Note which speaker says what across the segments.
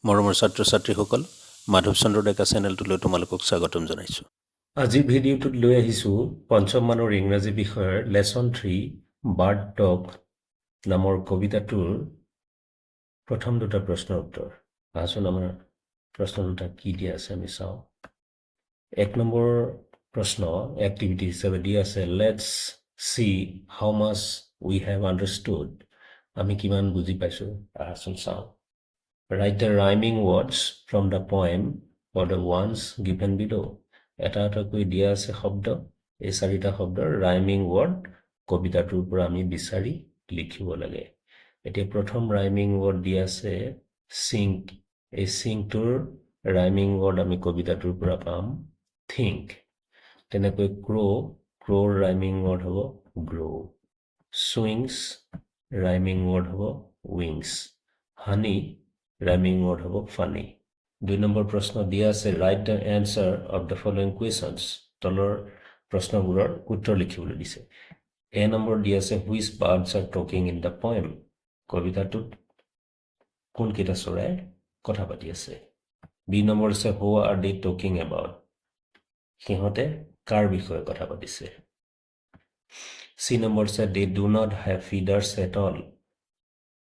Speaker 1: মৰমৰ ছাত্ৰ-ছাত্ৰীসকল, মাধৱ চন্দ্ৰ ডেকা চেনেলটোলৈ তোমালোকক স্বাগতম জনাইছোঁ।
Speaker 2: আজি ভিডিঅ'টোত লৈ আহিছোঁ পঞ্চম মানৰ ইংৰাজী বিষয়ৰ লেচন 3 বাৰ্ড ডগ নামৰ কবিতাটোৰ প্ৰথম দুটা প্ৰশ্নৰ উত্তৰ। আহচোন আমাৰ প্ৰশ্ন দুটা কি দিয়া আছে আমি চাওঁ। এক নম্বৰ প্ৰশ্ন এক্টিভিটি হিচাপে দিয়া আছে let's see how much we have understood. আমি কিমান বুজি পাইছোঁ আহচোন চাওঁ। Write the rhyming words from the poem or the ones given below. এটা এটাকৈ দিয়া আছে শব্দ, এই চাৰিটা শব্দৰ ৰাইমিং ৱৰ্ড কবিতাটোৰ পৰা আমি বিচাৰি লিখিব লাগে। এতিয়া প্ৰথম ৰাইমিং ৱৰ্ড দিয়া আছে সিংক। এই সিংকটোৰ ৰাইমিং ৱৰ্ড আমি কবিতাটোৰ পৰা পাম থিংক। তেনেকৈ ক্ৰ'ৰ ৰাইমিং ৱৰ্ড হ'ব গ্ৰ'। চুইংছ ৰাইমিং ৱৰ্ড হ'ব উইংছ। হানি ৰাইমিং ৱৰ্ড হ'ব ফানি। 2 নম্বৰ প্ৰশ্ন দিয়া আছে right the answer of the following questions. তলৰ প্ৰশ্নবোৰৰ উত্তৰ লিখিবলৈ দিছে। এ নম্বৰ দিয়া আছে which birds are talking in the poem. কবিতাটোত কোনকেইটা চৰাই কথা পাতি আছে। বি নম্বৰ আছে who are they talking about. সিহঁতে কাৰ বিষয়ে কথা পাতিছে। চি নম্বৰ আছে they do not have feathers at all.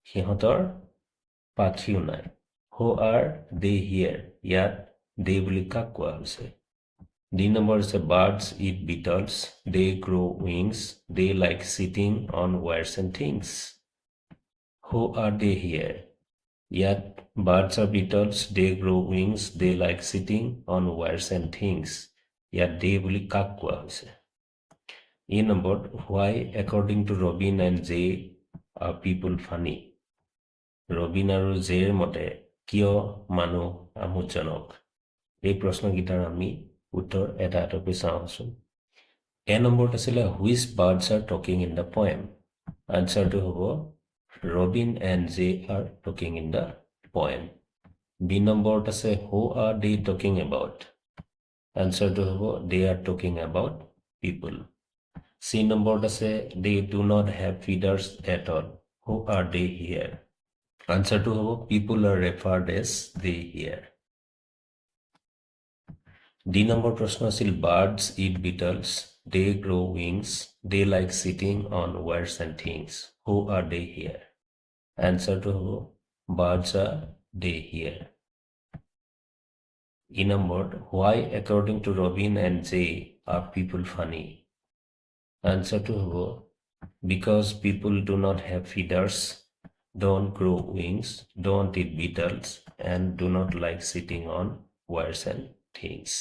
Speaker 2: সিহঁতৰ পাখিও নাই। Who are they here. ইয়াত দে বুলি কাক কোৱা হৈছে। ডি নম্বৰ আছে birds eat beetles they grow' wings they like sitting on wires and things. Who are they here. ইয়াত birds are beetles they grow' wings they like sitting on wires and things. ইয়াত দে বুলি কাক কোৱা হৈছে। E নম্বৰ why according to robin and jay are people funny. Robin আৰু জেৰ মতে কিয় মানুহ আমোদজনক। এই প্ৰশ্নকেইটাৰ আমি উত্তৰ এটা এটাকৈ চাওঁচোন। এ নম্বৰত আছিলে which birds are talking in the poem. আনচাৰটো হ'ব robin and jay are talking in the poem. B নম্বৰত আছে who are they talking about. আনচাৰটো হ'ব they are talking about people. C নম্বৰত আছে they do not have feathers at all who are they here. আনচাৰটো হ'ব people are referred as they here. D নম্বৰ প্ৰশ্ন আছিল birds eat beetles they grow' wings they like sitting on wires and things who are they here. এনচাৰটো হ'ব birds are they here. E নম্বৰত why according to robin and jay are people funny. এনচাৰটো হ'ব because people do not have feathers don't grow wings, don't eat beetles, and do not like sitting on wires and things.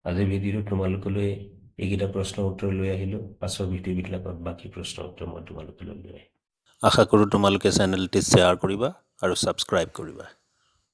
Speaker 2: আজিৰ ভিডিঅ'টো তোমালোকলৈ এইকেইটা প্ৰশ্নৰ উত্তৰ লৈ আহিলোঁ। পাছৰ ভিডিঅ'বিলাকত বাকী প্ৰশ্নৰ উত্তৰ মই তোমালোকলৈ লৈ আহিম।
Speaker 1: আশা কৰোঁ তোমালোকে চেনেলটি শ্বেয়াৰ কৰিবা আৰু ছাবস্ক্ৰাইব কৰিবা।